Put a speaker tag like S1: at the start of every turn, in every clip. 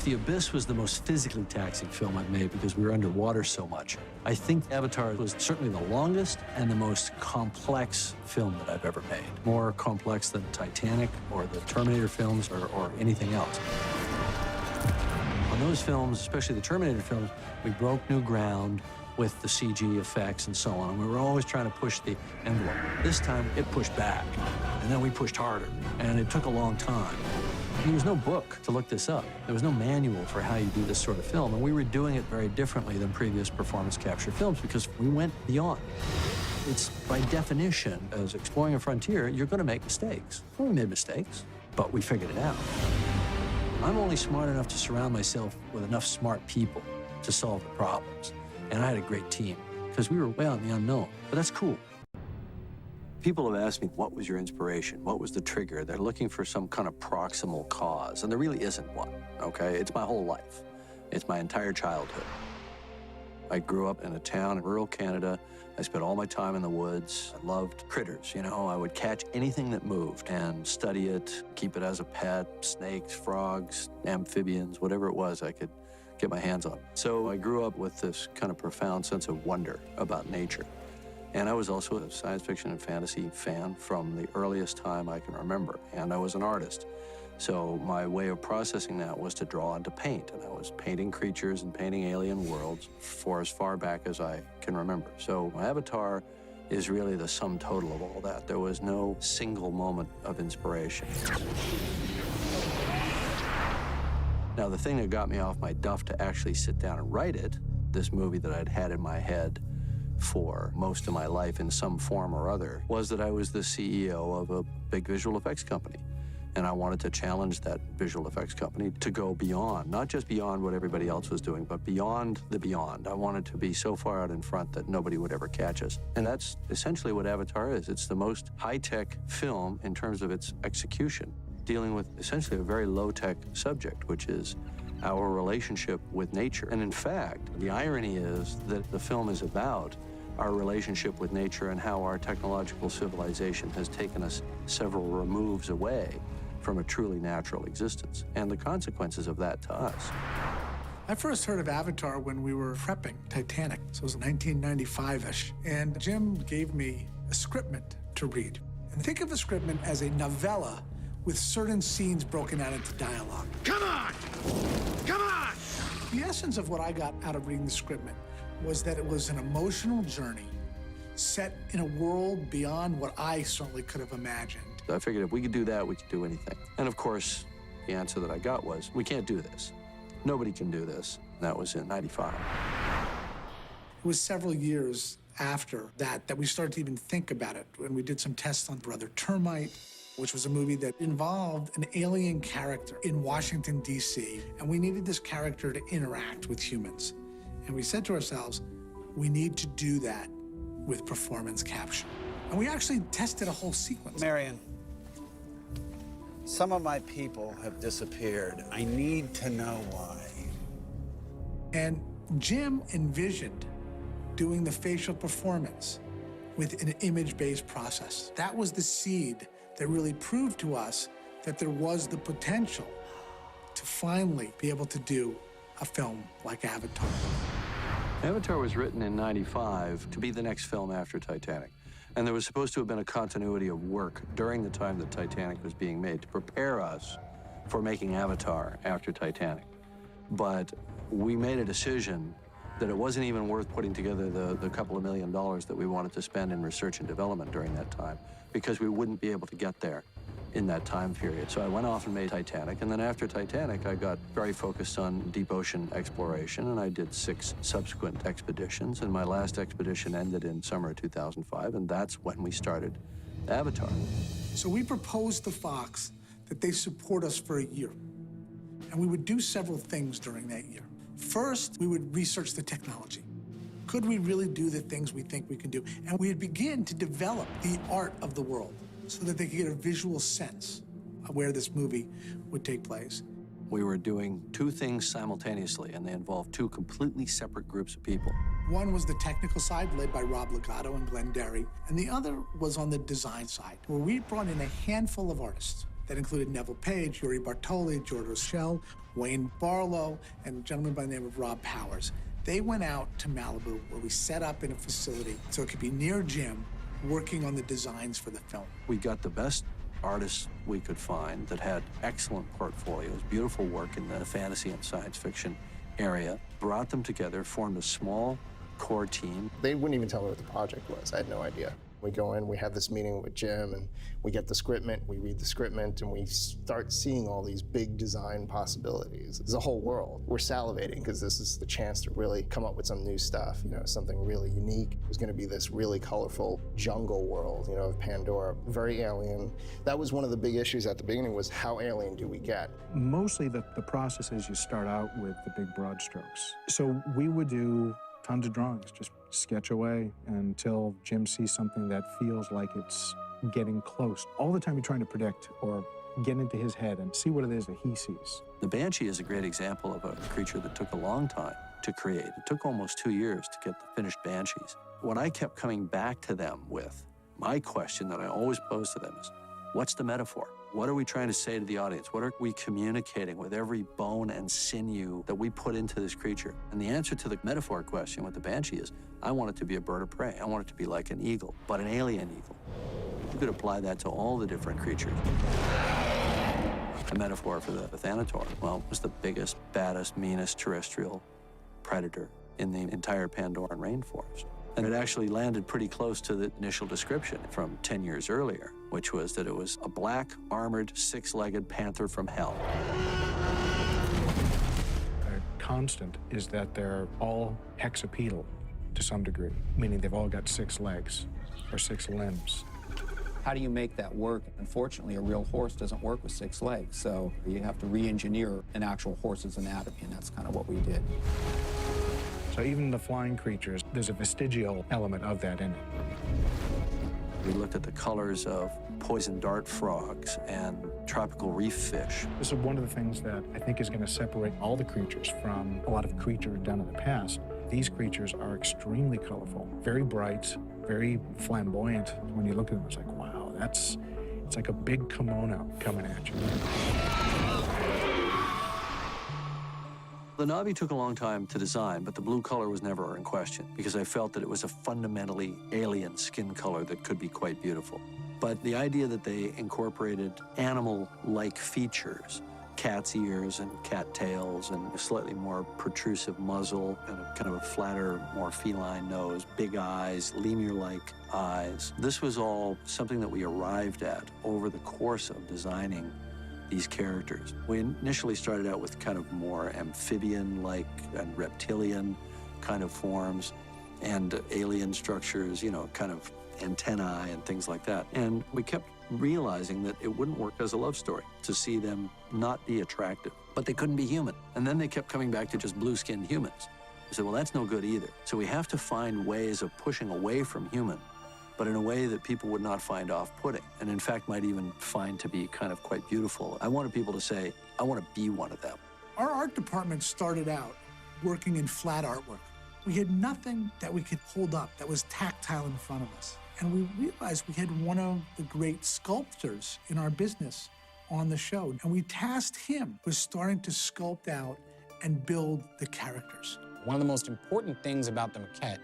S1: The Abyss was the most physically taxing film I've made because we were underwater so much. I think Avatar was certainly the longest and the most complex film that I've ever made. More complex than Titanic or the Terminator films or anything else. On those films, especially the Terminator films, we broke new ground with the CG effects and so on. We were always trying to push the envelope. This time, it pushed back, and then we pushed harder, and it took a long time. There was no book to look this up. There was no manual for how you do this sort of film, and we were doing it very differently than previous performance capture films because we went beyond. It's by definition, as exploring a frontier, you're going to make mistakes. Well, we made mistakes, but we figured it out. I'm only smart enough to surround myself with enough smart people to solve the problems, and I had a great team because we were way out in the unknown, but that's cool. People have asked me, what was your inspiration? What was the trigger? They're looking for some kind of proximal cause, and there really isn't one, okay? It's my whole life. It's my entire childhood. I grew up in a town in rural Canada. I spent all my time in the woods. I loved critters, you know? I would catch anything that moved and study it, keep it as a pet, snakes, frogs, amphibians, whatever it was I could get my hands on. So I grew up with this kind of profound sense of wonder about nature. And I was also a science fiction and fantasy fan from the earliest time I can remember. And I was an artist. So my way of processing that was to draw and to paint. And I was painting creatures and painting alien worlds for as far back as I can remember. So my Avatar is really the sum total of all that. There was no single moment of inspiration. Now, the thing that got me off my duff to actually sit down and write it, this movie that I'd had in my head for most of my life in some form or other, was that I was the CEO of a big visual effects company. And I wanted to challenge that visual effects company to go beyond, not just beyond what everybody else was doing, but beyond the beyond. I wanted to be so far out in front that nobody would ever catch us. And that's essentially what Avatar is. It's the most high-tech film in terms of its execution, dealing with essentially a very low-tech subject, which is our relationship with nature. And in fact, the irony is that the film is about our relationship with nature and how our technological civilization has taken us several removes away from a truly natural existence, and the consequences of that to us.
S2: I first heard of Avatar when we were prepping Titanic, so it was 1995-ish, and Jim gave me a scriptment to read. And think of a scriptment as a novella with certain scenes broken out into dialogue.
S3: Come on! Come on!
S2: The essence of what I got out of reading the scriptment was that it was an emotional journey set in a world beyond what I certainly could have imagined.
S1: I figured if we could do that, we could do anything. And of course, the answer that I got was, we can't do this. Nobody can do this. And that was in '95.
S2: It was several years after that we started to even think about it. When we did some tests on Brother Termite, which was a movie that involved an alien character in Washington, D.C., and we needed this character to interact with humans. And we said to ourselves, we need to do that with performance capture. And we actually tested a whole sequence.
S4: Marion, some of my people have disappeared. I need to know why.
S2: And Jim envisioned doing the facial performance with an image-based process. That was the seed that really proved to us that there was the potential to finally be able to do a film like Avatar.
S1: Avatar was written in '95 to be the next film after Titanic. And there was supposed to have been a continuity of work during the time that Titanic was being made to prepare us for making Avatar after Titanic. But we made a decision that it wasn't even worth putting together the couple of $1 million that we wanted to spend in research and development during that time, because we wouldn't be able to get there in that time period. So I went off and made Titanic, and then after Titanic, I got very focused on deep ocean exploration, and I did 6 subsequent expeditions, and my last expedition ended in summer of 2005, and that's when we started Avatar.
S2: So we proposed to Fox that they support us for a year, and we would do several things during that year. First, we would research the technology. Could we really do the things we think we can do? And we'd begin to develop the art of the world so that they could get a visual sense of where this movie would take place.
S1: We were doing 2 things simultaneously, and they involved 2 completely separate groups of people.
S2: One was the technical side, led by Rob Legato and Glenn Derry, and the other was on the design side, where we brought in a handful of artists that included Neville Page, Yuri Bartoli, George Rochelle, Wayne Barlow, and a gentleman by the name of Rob Powers. They went out to Malibu, where we set up in a facility so it could be near Jim, working on the designs for the film.
S1: We got the best artists we could find that had excellent portfolios, beautiful work in the fantasy and science fiction area, brought them together, formed a small core team.
S5: They wouldn't even tell me what the project was. I had no idea. We go in, we have this meeting with Jim, and we get the scriptment, we read the scriptment, and we start seeing all these big design possibilities. There's a whole world. We're salivating because this is the chance to really come up with some new stuff, something really unique. It was going to be this really colorful jungle world, of Pandora, very alien. That was one of the big issues at the beginning, was how alien do we get?
S6: Mostly the process is you start out with the big broad strokes. So we would do tons of drawings, just sketch away until Jim sees something that feels like it's getting close. All the time you're trying to predict or get into his head and see what it is that he sees.
S1: The Banshee is a great example of a creature that took a long time to create. It took almost 2 years to get the finished Banshees. What I kept coming back to them with, my question that I always pose to them is, what's the metaphor? What are we trying to say to the audience? What are we communicating with every bone and sinew that we put into this creature? And the answer to the metaphor question with the Banshee is, I want it to be a bird of prey. I want it to be like an eagle, but an alien eagle. You could apply that to all the different creatures. The metaphor for the Thanator, well, it was the biggest, baddest, meanest terrestrial predator in the entire Pandoran rainforest. And it actually landed pretty close to the initial description from 10 years earlier, which was that it was a black, armored, six-legged panther from hell.
S6: A constant is that they're all hexapedal to some degree, meaning they've all got 6 legs or 6 limbs.
S7: How do you make that work? Unfortunately, a real horse doesn't work with 6 legs, so you have to re-engineer an actual horse's anatomy, and that's kind of what we did.
S6: So even the flying creatures, there's a vestigial element of that in it.
S1: We looked at the colors of poison dart frogs and tropical reef fish.
S6: This is one of the things that I think is going to separate all the creatures from a lot of creatures done in the past. These creatures are extremely colorful, very bright, very flamboyant. When you look at them, it's like, wow, it's like a big kimono coming at you.
S1: The Na'vi took a long time to design, but the blue color was never in question because I felt that it was a fundamentally alien skin color that could be quite beautiful. But the idea that they incorporated animal-like features, cat's ears and cat tails and a slightly more protrusive muzzle and a kind of a flatter, more feline nose, big eyes, lemur-like eyes. This was all something that we arrived at over the course of designing these characters. We initially started out with kind of more amphibian-like and reptilian kind of forms and alien structures, kind of antennae and things like that. And we kept realizing that it wouldn't work as a love story to see them not be attractive, but they couldn't be human. And then they kept coming back to just blue-skinned humans. I said, well, that's no good either. So we have to find ways of pushing away from human, but in a way that people would not find off-putting, and in fact might even find to be kind of quite beautiful. I wanted people to say, I want to be one of them.
S2: Our art department started out working in flat artwork. We had nothing that we could hold up that was tactile in front of us. And we realized we had one of the great sculptors in our business on the show. And we tasked him with starting to sculpt out and build the characters.
S8: One of the most important things about the maquette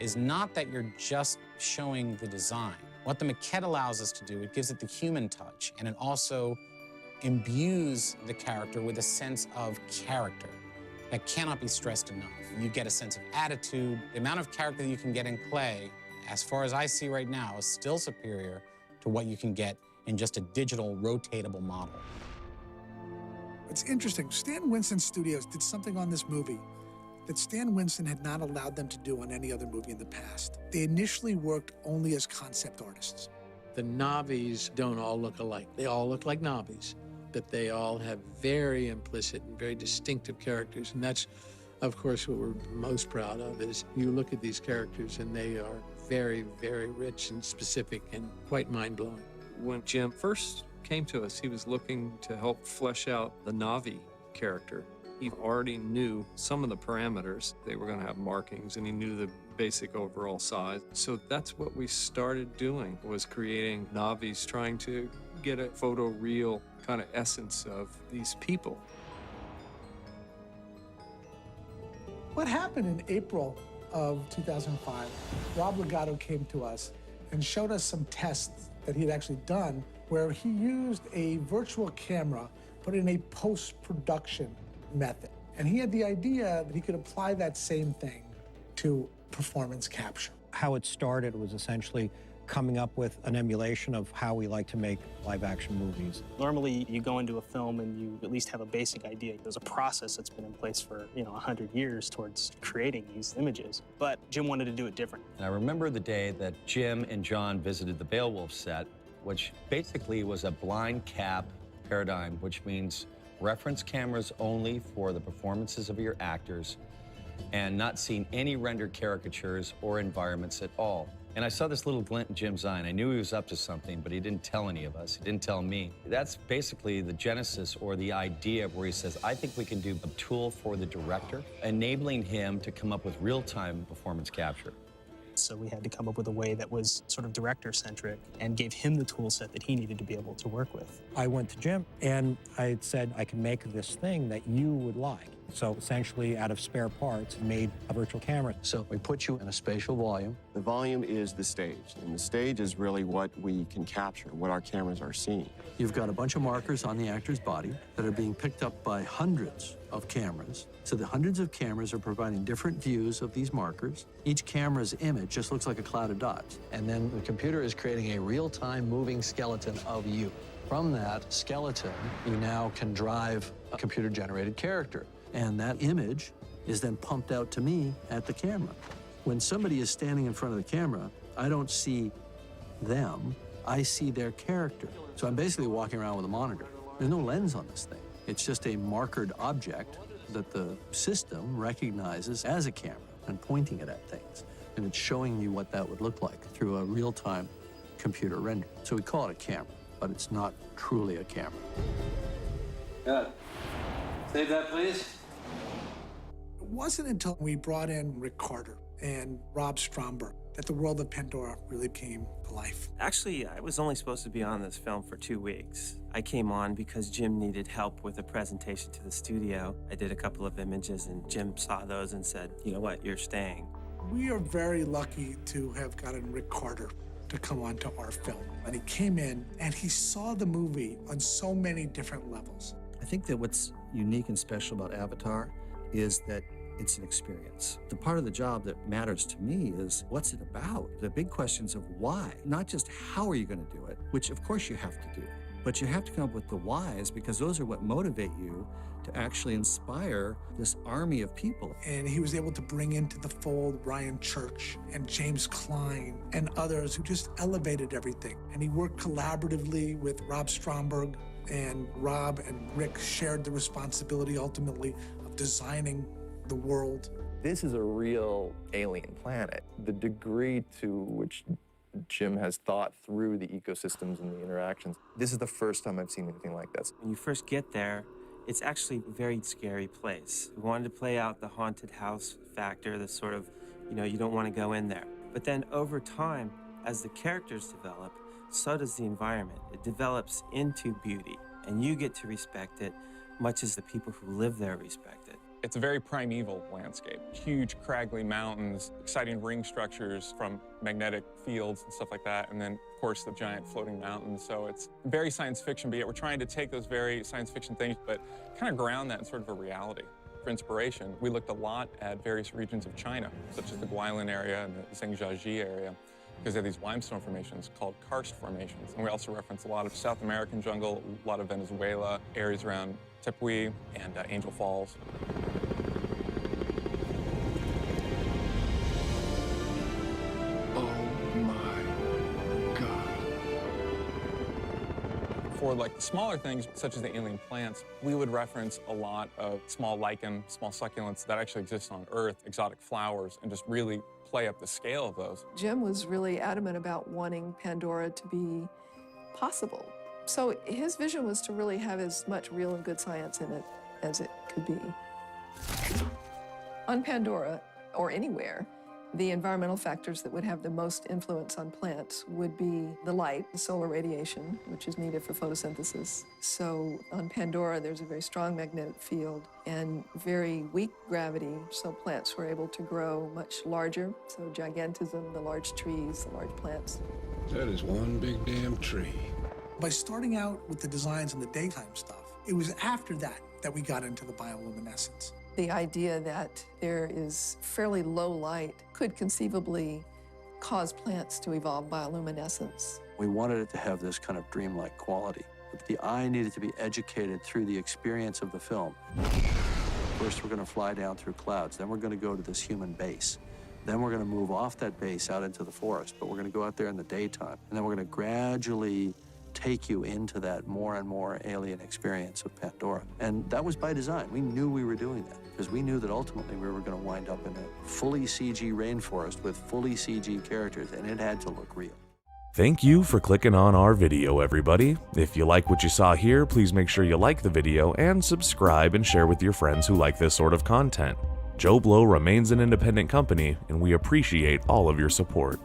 S8: is not that you're just showing the design. What the maquette allows us to do, it gives it the human touch, and it also imbues the character with a sense of character that cannot be stressed enough. You get a sense of attitude. The amount of character that you can get in clay, as far as I see right now, is still superior to what you can get in just a digital rotatable model.
S2: It's interesting. Stan Winston Studios did something on this movie that Stan Winston had not allowed them to do on any other movie in the past. They initially worked only as concept artists.
S9: The Na'vis don't all look alike. They all look like Na'vis, but they all have very implicit and very distinctive characters. And that's, of course, what we're most proud of, is you look at these characters and they are very, very rich and specific and quite mind-blowing.
S10: When Jim first came to us, he was looking to help flesh out the Na'vi character. He already knew some of the parameters. They were going to have markings, and he knew the basic overall size. So that's what we started doing, was creating Na'vis, trying to get a photoreal kind of essence of these people.
S2: What happened in April of 2005, Rob Legato came to us and showed us some tests that he had actually done where he used a virtual camera, but in a post-production method. And he had the idea that he could apply that same thing to performance capture.
S11: How it started was essentially coming up with an emulation of how we like to make live-action movies.
S12: Normally, you go into a film and you at least have a basic idea. There's a process that's been in place for, 100 years towards creating these images. But Jim wanted to do it different.
S13: And I remember the day that Jim and John visited the Beowulf set, which basically was a blind cap paradigm, which means reference cameras only for the performances of your actors and not seeing any rendered caricatures or environments at all. And I saw this little glint in Jim's eye, and I knew he was up to something, but he didn't tell any of us. He didn't tell me. That's basically the genesis or the idea where he says, I think we can do a tool for the director, enabling him to come up with real-time performance capture.
S12: So we had to come up with a way that was sort of director-centric and gave him the tool set that he needed to be able to work with.
S11: I went to Jim and I said, I can make this thing that you would like. So essentially, out of spare parts, made a virtual camera.
S1: So we put you in a spatial volume.
S14: The volume is the stage, and the stage is really what we can capture, what our cameras are seeing.
S1: You've got a bunch of markers on the actor's body that are being picked up by hundreds of cameras. So the hundreds of cameras are providing different views of these markers. Each camera's image just looks like a cloud of dots. And then the computer is creating a real-time moving skeleton of you. From that skeleton, you now can drive a computer-generated character. And that image is then pumped out to me at the camera. When somebody is standing in front of the camera, I don't see them, I see their character. So I'm basically walking around with a monitor. There's no lens on this thing. It's just a markered object that the system recognizes as a camera and pointing it at things. And it's showing you what that would look like through a real-time computer render. So we call it a camera, but it's not truly a camera.
S15: Good. Save that, please.
S2: It wasn't until we brought in Rick Carter and Rob Stromberg that the world of Pandora really came to life.
S16: Actually, I was only supposed to be on this film for 2 weeks. I came on because Jim needed help with a presentation to the studio. I did a couple of images, and Jim saw those and said, you know what, you're staying.
S2: We are very lucky to have gotten Rick Carter to come on to our film. And he came in and he saw the movie on so many different levels.
S17: I think that what's unique and special about Avatar is that it's an experience. The part of the job that matters to me is what's it about? The big questions of why, not just how are you going to do it, which of course you have to do, but you have to come up with the whys because those are what motivate you to actually inspire this army of people.
S2: And he was able to bring into the fold Ryan Church and James Klein and others who just elevated everything. And he worked collaboratively with Rob Stromberg, and Rob and Rick shared the responsibility ultimately of designing the world.
S18: This is a real alien planet. The degree to which Jim has thought through the ecosystems and the interactions, this is the first time I've seen anything like this.
S16: When you first get there, it's actually a very scary place. We wanted to play out the haunted house factor, the sort of, you don't want to go in there. But then over time, as the characters develop, so does the environment. It develops into beauty, and you get to respect it much as the people who live there respect it.
S19: It's a very primeval landscape. Huge, craggly mountains, exciting ring structures from magnetic fields and stuff like that, and then, of course, the giant floating mountains. So it's very science fiction, but yet we're trying to take those very science fiction things, but kind of ground that in sort of a reality. For inspiration, we looked a lot at various regions of China, such as the Guilin area and the Zhangjiajie area, because they have these limestone formations called karst formations. And we also reference a lot of South American jungle, a lot of Venezuela, areas around Tepuy and Angel Falls.
S3: Oh my God.
S19: For like the smaller things, such as the alien plants, we would reference a lot of small lichen, small succulents that actually exist on Earth, exotic flowers, and just really play up the scale of those.
S20: Jim was really adamant about wanting Pandora to be possible. So his vision was to really have as much real and good science in it as it could be. On Pandora, or anywhere, The environmental factors that would have the most influence on plants would be the light, the solar radiation, which is needed for photosynthesis. So on Pandora, there's a very strong magnetic field and very weak gravity, so plants were able to grow much larger. So gigantism, the large trees, the large plants.
S3: That is one big damn tree.
S2: By starting out with the designs and the daytime stuff, it was after that that we got into the bioluminescence.
S20: The idea that there is fairly low light could conceivably cause plants to evolve bioluminescence.
S1: We wanted it to have this kind of dreamlike quality. But the eye needed to be educated through the experience of the film. First, we're going to fly down through clouds. Then we're going to go to this human base. Then we're going to move off that base out into the forest, but we're going to go out there in the daytime. And then we're going to gradually take you into that more and more alien experience of Pandora. And that was by design. We knew we were doing that because we knew that ultimately we were going to wind up in a fully CG rainforest with fully CG characters, and it had to look real.
S21: Thank you for clicking on our video, everybody. If you like what you saw here, please make sure you like the video and subscribe and share with your friends who like this sort of content. Joblo remains an independent company, and we appreciate all of your support.